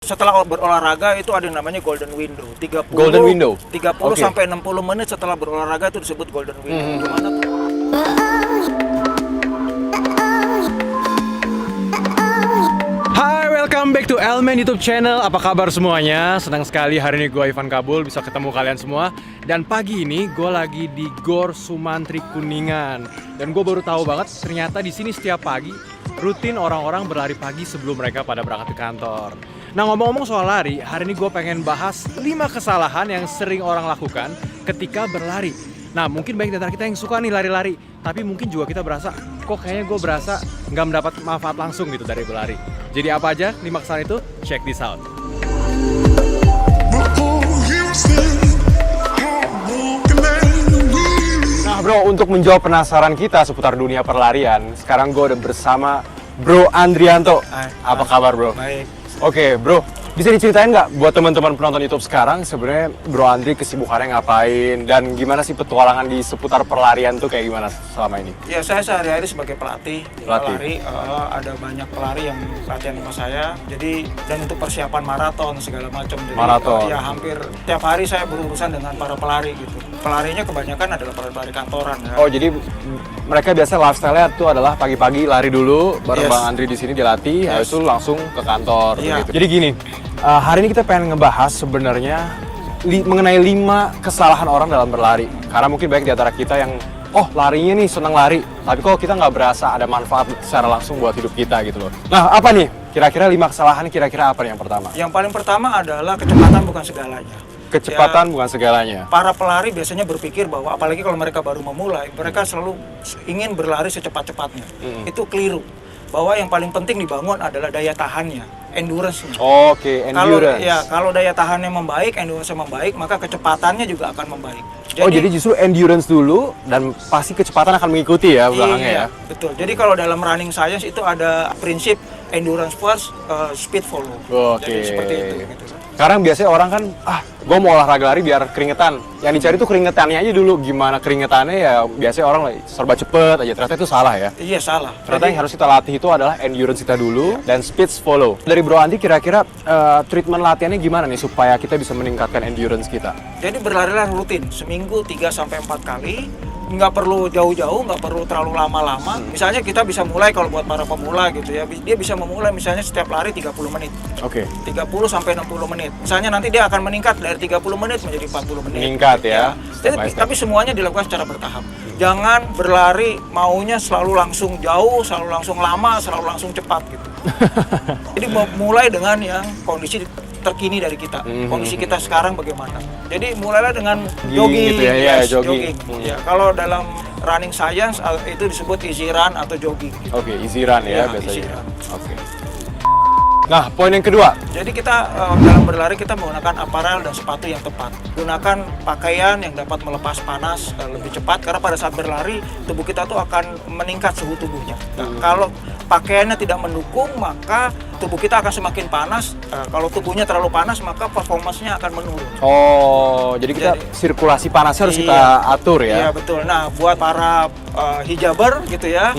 Setelah berolahraga itu ada yang namanya golden window. 30 Oke. sampai 60 menit setelah berolahraga itu disebut golden window. Gimana tuh? Hai, welcome back to Elmen YouTube channel. Apa kabar semuanya? Senang sekali hari ini gue Ivan Kabul bisa ketemu kalian semua. Dan pagi ini gue lagi di Gor Sumantri Kuningan. Dan gue baru tahu banget ternyata di sini setiap pagi rutin orang-orang berlari pagi sebelum mereka pada berangkat ke kantor. Nah, ngomong-ngomong soal lari, hari ini gue pengen bahas 5 kesalahan yang sering orang lakukan ketika berlari. Nah, mungkin banyak dari kita yang suka nih lari-lari, tapi mungkin juga kita berasa, kok kayaknya gue berasa nggak mendapat manfaat langsung gitu dari berlari. Jadi apa aja 5 kesalahan itu? Check this out. Nah bro, untuk menjawab penasaran kita seputar dunia perlarian, sekarang gue udah bersama Bro Andrianto. Apa kabar bro? Baik. Oke bro, bisa diceritain nggak buat teman-teman penonton YouTube sekarang sebenarnya Bro Andri kesibukannya ngapain dan gimana sih petualangan di seputar perlarian tuh kayak gimana selama ini? Ya, saya sehari-hari sebagai pelatih. Pelatih. Ada banyak pelari yang latihan sama saya. Jadi dan untuk persiapan maraton segala macam. Jadi Maraton. ya hampir tiap hari saya berurusan dengan para pelari gitu. Pelarinya kebanyakan adalah pelari kantoran ya. Oh jadi mereka biasa lifestyle-nya tuh adalah pagi-pagi lari dulu, bareng Yes. Bang Andri di sini dilatih, habis itu langsung ke kantor. Iya. Gitu. Jadi gini, hari ini kita pengen ngebahas sebenarnya mengenai 5 kesalahan orang dalam berlari. Karena mungkin banyak di antara kita yang, oh larinya nih seneng lari, tapi kok kita nggak berasa ada manfaat secara langsung buat hidup kita gitu loh. Nah apa nih, kira-kira 5 kesalahan kira-kira apa nih yang pertama? Yang paling pertama adalah kecepatan bukan segalanya. Kecepatan bukan segalanya. Para pelari biasanya berpikir bahwa apalagi kalau mereka baru memulai, mereka selalu ingin berlari secepat-cepatnya. Itu keliru. Bahwa yang paling penting dibangun adalah daya tahannya, endurance-nya. Oke, endurance. Kalau daya tahannya membaik, endurance-nya membaik, maka kecepatannya juga akan membaik. Jadi justru endurance dulu dan pasti kecepatan akan mengikuti ya belakangnya ya. Betul. Jadi kalau dalam running science itu ada prinsip endurance first, speed follow. Oke. Jadi seperti itu. Gitu. Sekarang biasanya orang kan, gue mau olahraga lari biar keringetan. Yang dicari tuh keringetannya aja dulu. Gimana keringetannya ya biasanya orang serba cepet aja. Ternyata itu salah ya. Iya, salah. Ternyata yang harus kita latih itu adalah endurance kita dulu dan speed follow. Dari Bro Andi kira-kira treatment latihannya gimana nih supaya kita bisa meningkatkan endurance kita? Jadi berlarilah rutin, seminggu 3-4 kali. Nggak perlu jauh-jauh, nggak perlu terlalu lama-lama. Misalnya kita bisa mulai kalau buat para pemula gitu ya, dia bisa memulai misalnya setiap lari 30 menit. Oke. 30-60 menit. Misalnya nanti dia akan meningkat dari 30 menit menjadi 40 menit. Meningkat ya. Step by step. Tapi semuanya dilakukan secara bertahap. Jangan berlari maunya selalu langsung jauh, selalu langsung lama, selalu langsung cepat gitu. Jadi mulai dengan yang kondisi terkini dari kita. Kondisi kita sekarang bagaimana. Jadi mulailah dengan jogging, gitu ya, yes, jogging. Ya, kalau dalam running science itu disebut easy run atau jogging. Gitu. Oke, easy run ya Easy biasanya. run. Oke. Nah, poin yang kedua. Jadi kita dalam berlari kita menggunakan aparel dan sepatu yang tepat. Gunakan pakaian yang dapat melepas panas lebih cepat karena pada saat berlari tubuh kita tuh akan meningkat suhu tubuhnya. Nah, kalau pakaiannya tidak mendukung maka tubuh kita akan semakin panas. Kalau tubuhnya terlalu panas maka performanya akan menurun. Oh, jadi kita sirkulasi panasnya harus kita atur ya. Iya betul. Nah, buat para hijaber gitu ya,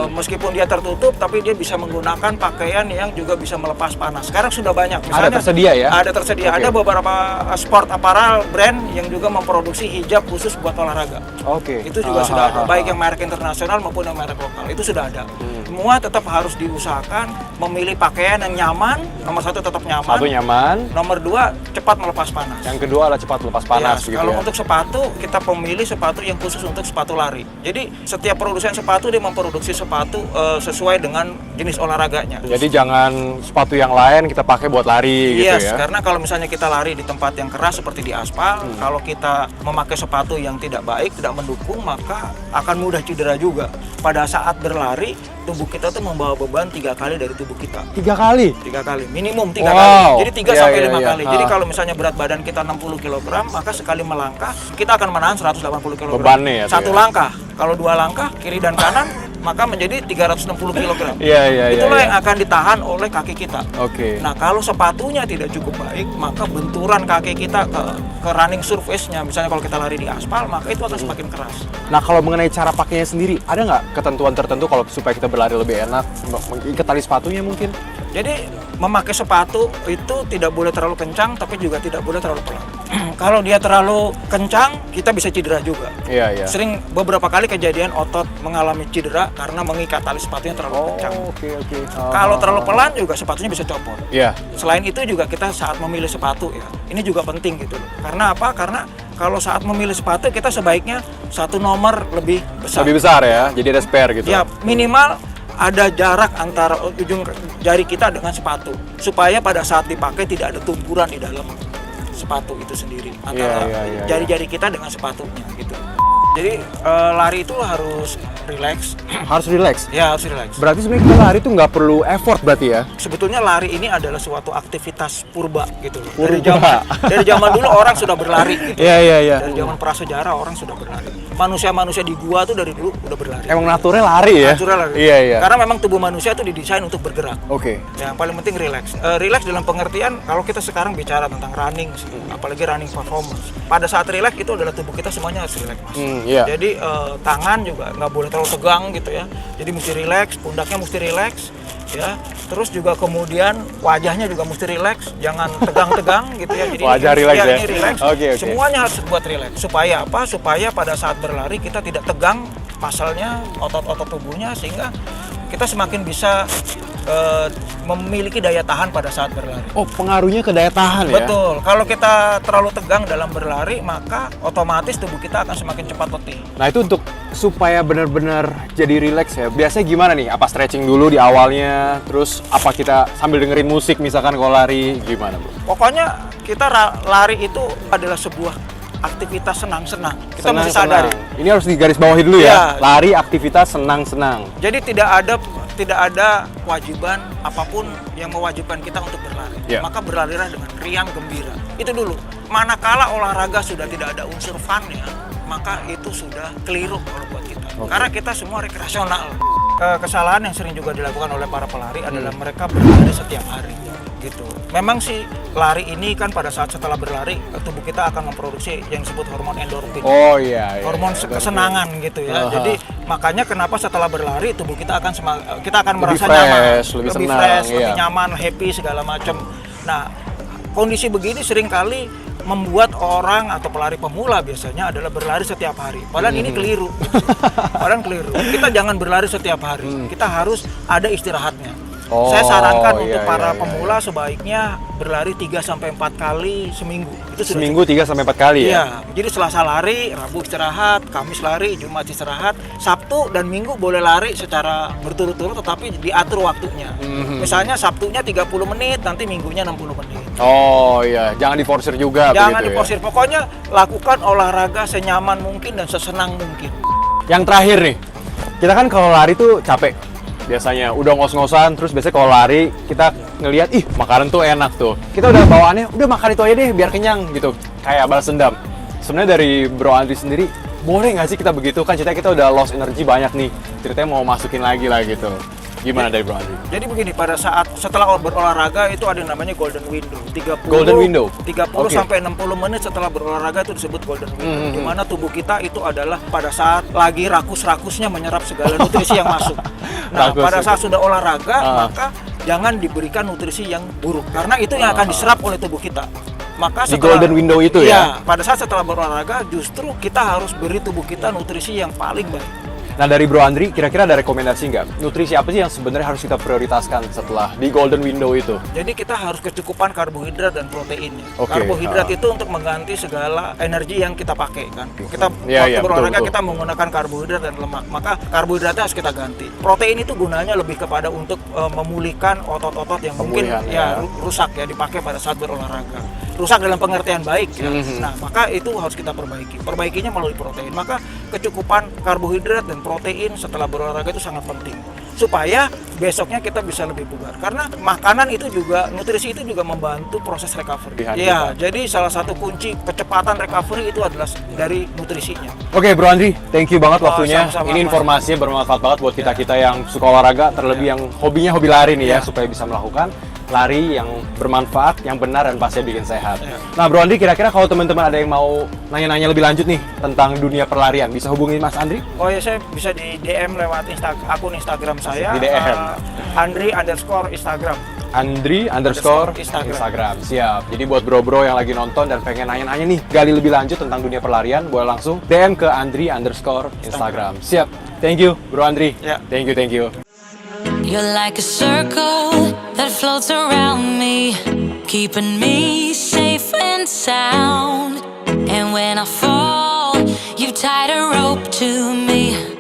meskipun dia tertutup tapi dia bisa menggunakan pakaian yang juga bisa melepas panas. Sekarang sudah banyak. Misalnya, ada tersedia ya? Ada tersedia. Okay. Ada beberapa sport apparel brand yang juga memproduksi hijab khusus buat olahraga. Oke. Itu juga sudah ada, baik yang merek internasional maupun yang merek lokal. Itu sudah ada. Semua tetap harus diusahakan memilih pakaian yang nyaman. Nomor 1 tetap nyaman. Satu nyaman. Nomor 2 cepat melepas panas. Yang kedua adalah cepat lepas panas Ya, gitu kalau ya. untuk sepatu kita memilih sepatu yang khusus untuk sepatu lari. Jadi setiap produsen sepatu dia memproduksi sepatu sesuai dengan jenis olahraganya. Jadi jangan sepatu yang lain kita pakai buat lari gitu Yes, ya. karena kalau misalnya kita lari di tempat yang keras seperti di aspal, kalau kita memakai sepatu yang tidak baik, tidak mendukung, maka akan mudah cedera juga. Pada saat berlari, tubuh kita tuh membawa beban 3 kali dari tubuh kita. 3 kali? 3 kali, minimum 3 Wow. kali. Jadi 3 Iya, sampai iya, 5 iya. kali. Jadi kalau misalnya berat badan kita 60 kg, maka sekali melangkah kita akan menahan 180 kg. Bebannya ya, Satu ya. langkah. Kalau 2 langkah kiri dan kanan, maka menjadi 360 kg. Iya. Itulah yang akan ditahan oleh kaki kita. Oke. Nah, kalau sepatunya tidak cukup baik, maka benturan kaki kita ke running surface-nya, misalnya kalau kita lari di aspal, maka itu akan semakin keras. Nah, kalau mengenai cara pakainya sendiri, ada nggak ketentuan tertentu kalau supaya kita berlari lebih enak? Mengikat tali sepatunya mungkin? Jadi memakai sepatu itu tidak boleh terlalu kencang, tapi juga tidak boleh terlalu pelan. Kalau dia terlalu kencang, kita bisa cedera juga. Iya. Sering beberapa kali kejadian otot mengalami cedera karena mengikat tali sepatunya terlalu kencang. Oke. Kalau terlalu pelan juga sepatunya bisa copot. Iya. Selain itu juga kita saat memilih sepatu ya, ini juga penting gitu loh. Karena apa? Karena kalau saat memilih sepatu kita sebaiknya satu nomor lebih besar. Lebih besar ya, jadi ada spare gitu. Ya minimal ada jarak antara ujung jari kita dengan sepatu supaya pada saat dipakai tidak ada tumpuran di dalam sepatu itu sendiri antara jari-jari kita dengan sepatunya gitu. Jadi lari itu harus rileks. Harus relax. Ya harus rileks. Berarti sebenarnya kita lari tuh nggak perlu effort berarti ya? Sebetulnya lari ini adalah suatu aktivitas purba gitu loh. Purba. Dari zaman dulu orang sudah berlari gitu. Iya. Dari zaman prasejarah orang sudah berlari. Manusia-manusia di gua tuh dari dulu udah berlari. Emang naturnya lari ya? Natural lari. Iya. Karena memang tubuh manusia itu didesain untuk bergerak. Oke. Yang paling penting relax. Relax dalam pengertian kalau kita sekarang bicara tentang running, apalagi running performance. Pada saat relax itu adalah tubuh kita semuanya harus relax, Mas. Iya. Jadi tangan juga nggak boleh terlalu tegang gitu ya. Jadi mesti relax, pundaknya mesti relax, ya. Terus juga kemudian wajahnya juga mesti relax, jangan tegang-tegang gitu ya. Jadi wajah ini, relax ya. Ini relax. Oke. Semuanya harus buat relax. Supaya apa? Supaya pada saat berlari kita tidak tegang pasalnya otot-otot tubuhnya sehingga kita semakin bisa memiliki daya tahan pada saat berlari. Oh, pengaruhnya ke daya tahan ya? Betul. Kalau kita terlalu tegang dalam berlari, maka otomatis tubuh kita akan semakin cepat letih. Nah, itu untuk supaya benar-benar jadi rileks ya. Biasanya gimana nih? Apa stretching dulu di awalnya? Terus apa kita sambil dengerin musik misalkan kalau lari gimana, Bro? Pokoknya kita lari itu adalah sebuah aktivitas senang-senang. Kita mesti sadari. Ini harus digarisbawahi dulu ya. Ya. Lari aktivitas senang-senang. Jadi tidak ada kewajiban apapun yang mewajibkan kita untuk berlari. Yeah. Maka berlarilah dengan riang gembira. Itu dulu. Manakala olahraga sudah tidak ada unsur fun-nya, maka itu sudah keliru kalau buat kita. Karena kita semua rekreasional. Kesalahan yang sering juga dilakukan oleh para pelari adalah mereka berlari setiap hari. Gitu. Memang sih lari ini kan pada saat setelah berlari tubuh kita akan memproduksi yang disebut hormon endorfin. Oh iya. Hormon kesenangan gitu ya. Jadi makanya kenapa setelah berlari tubuh kita akan merasa nyaman, lebih senang, fresh, lebih iya. nyaman, happy segala macam. Nah, kondisi begini seringkali membuat orang atau pelari pemula biasanya adalah berlari setiap hari. Padahal ini keliru. Padahal keliru. Kita jangan berlari setiap hari. Kita harus ada istirahatnya. Saya sarankan untuk para pemula sebaiknya berlari 3-4 kali seminggu. Itu sudah seminggu 3-4 kali ya? Iya, jadi Selasa lari, Rabu istirahat, Kamis lari, Jumat istirahat, Sabtu dan Minggu boleh lari secara berturut-turut tetapi diatur waktunya. Misalnya Sabtunya 30 menit, nanti Minggunya 60 menit. Oh iya, jangan diforsir juga. Jangan begitu diforsir, pokoknya lakukan olahraga senyaman mungkin dan sesenang mungkin. Yang terakhir nih, kita kan kalau lari tuh capek. Biasanya udah ngos-ngosan, terus biasanya kalau lari kita ngelihat ih makanan tuh enak tuh, kita udah bawaannya udah makan itu aja deh biar kenyang gitu, kayak balas dendam. Sebenarnya dari Bro Andri sendiri boleh nggak sih kita begitu? Kan ceritanya kita udah lost energy banyak nih, ceritanya mau masukin lagi lah gitu. Gimana dari Bro Andri? Jadi begini, pada saat setelah berolahraga itu ada yang namanya golden window. 30 sampai 60 menit setelah berolahraga itu disebut golden window. Di mana tubuh kita itu adalah pada saat lagi rakus-rakusnya menyerap segala nutrisi yang masuk. Nah, pada saat sudah olahraga maka jangan diberikan nutrisi yang buruk karena itu yang akan diserap oleh tubuh kita. Maka setelah, di golden window itu ya? Pada saat setelah berolahraga justru kita harus beri tubuh kita nutrisi yang paling baik. Nah dari Bro Andri, kira-kira ada rekomendasi nggak? Nutrisi apa sih yang sebenarnya harus kita prioritaskan setelah di golden window itu? Jadi kita harus kecukupan karbohidrat dan protein. Okay. Karbohidrat itu untuk mengganti segala energi yang kita pakai kan. Kita waktu berolahraga betul. Kita menggunakan karbohidrat dan lemak, maka karbohidratnya harus kita ganti. Protein itu gunanya lebih kepada untuk memulihkan otot-otot yang mungkin rusak ya dipakai pada saat berolahraga. Rusak dalam pengertian baik ya. Nah, maka itu harus kita perbaiki. Perbaikinya melalui protein. Maka kecukupan karbohidrat dan protein setelah berolahraga itu sangat penting supaya besoknya kita bisa lebih bugar. Karena makanan itu juga, nutrisi itu juga membantu proses recovery. Ya, jadi salah satu kunci kecepatan recovery itu adalah dari nutrisinya. Oke, Bro Andri, thank you banget waktunya. Sama-sama, ini informasinya bermanfaat banget buat kita-kita yang suka olahraga, terlebih yang hobinya hobi lari nih ya, supaya bisa melakukan lari yang bermanfaat, yang benar, dan pastinya bikin sehat. Nah, Bro Andri, kira-kira kalau teman-teman ada yang mau nanya-nanya lebih lanjut nih tentang dunia perlarian, bisa hubungi Mas Andri? Oh ya, saya bisa di DM lewat akun Instagram saya. Di DM. Andri_Instagram. @andri_Instagram. Siap. Jadi buat bro-bro yang lagi nonton dan pengen nanya-nanya nih, gali lebih lanjut tentang dunia pelarian, boleh langsung DM ke @andri_Instagram. Siap. Thank you, Bro Andri. Ya. Thank you. You're like a circle that floats around me, keeping me safe and sound. And when I fall, you've tied a rope to me.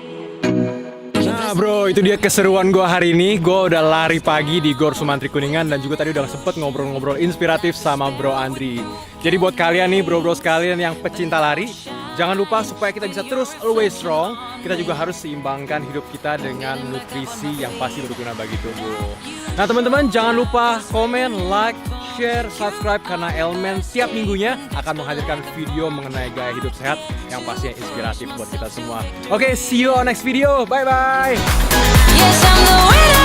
Nah bro, itu dia keseruan gue hari ini. Gue udah lari pagi di Gor Sumantri Kuningan dan juga tadi udah sempet ngobrol-ngobrol inspiratif sama Bro Andri. Jadi buat kalian nih bro-bro sekalian yang pecinta lari, jangan lupa supaya kita bisa terus always strong, kita juga harus seimbangkan hidup kita dengan nutrisi yang pasti berguna bagi tubuh. Nah teman-teman jangan lupa komen, like, share, subscribe karena Elmen tiap minggunya akan menghadirkan video mengenai gaya hidup sehat yang pastinya inspiratif buat kita semua. Oke, see you on next video. Bye-bye. Yes, I'm the winner.